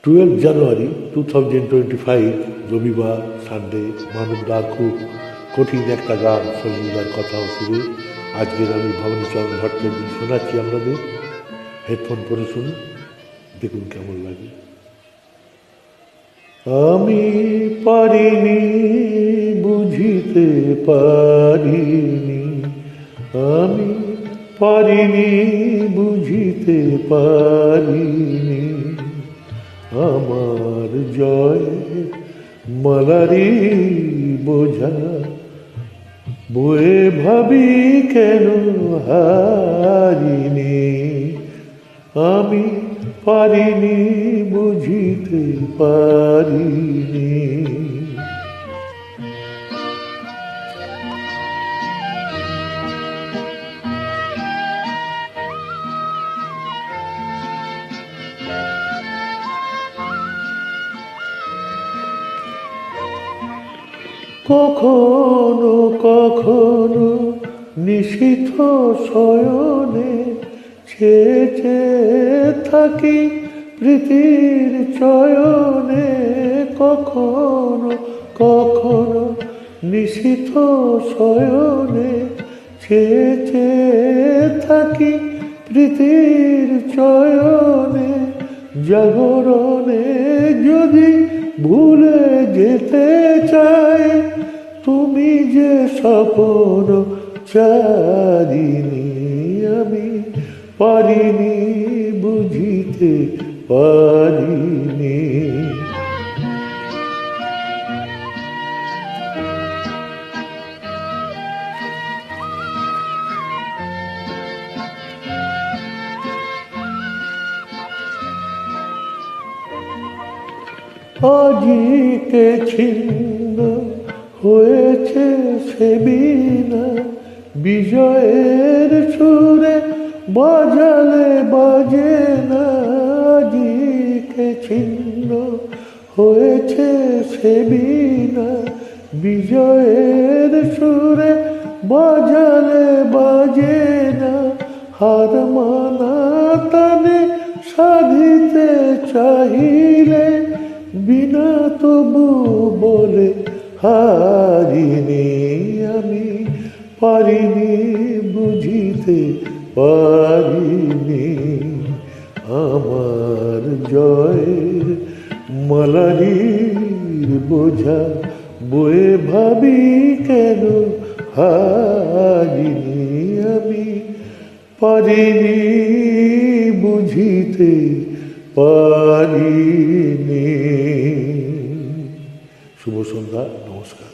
12 জানুয়ারি 2025 রবিবার সানডে। মানবদা খুব কঠিন একটা গান সঞ্জুদার কথা সুরে আজকের আমি ভবানীচরণ ভট্টাচার্য শোনাচ্ছি আপনাদের। হেডফোন পরে শুনুন, দেখুন কেমন লাগে। আমি পারিনি, বুঝিতে পারিনি, আমি পারিনি, বুঝিতে পারিনি, আমার জয় মালারি বোঝা বয়ে ভাবি কেন হারিনি, আমি পারিনি, বুঝিতে পারিনি। কখনো কখনো নিশীথ শয়নে চেয়ে থাকি প্রীতির চয়নে, কখনো কখনো নিশীথ শয়নে চেয়ে থাকি প্রীতির চয়নে, জাগরণে যদি ভুলে যেতে চাই তুমি যে স্বপ্ন চারিনি, আমি পারিনি, বুঝিতে পারিনি। আজিকে ছিন্ন হয়েছে সে বীণা, বিজয়ের সুরে বাজালে বাজে না। আজিকে ছিন্ন হয়েছে সে বীণা, বিজয়ের সুরে বাজালে বাজে না। হার মানা তানে সাধিতে চাহিলে বিনা তবু বলে হারিনি, আমি পারিনি, বুঝিতে পারিনি, আমার জয়ের মালারির বোঝা বয়ে ভাবি কেন হারিনি, আমি পারিনি, বুঝিতে পারিনি। শুভ সন্ধ্যা, নমস্কার।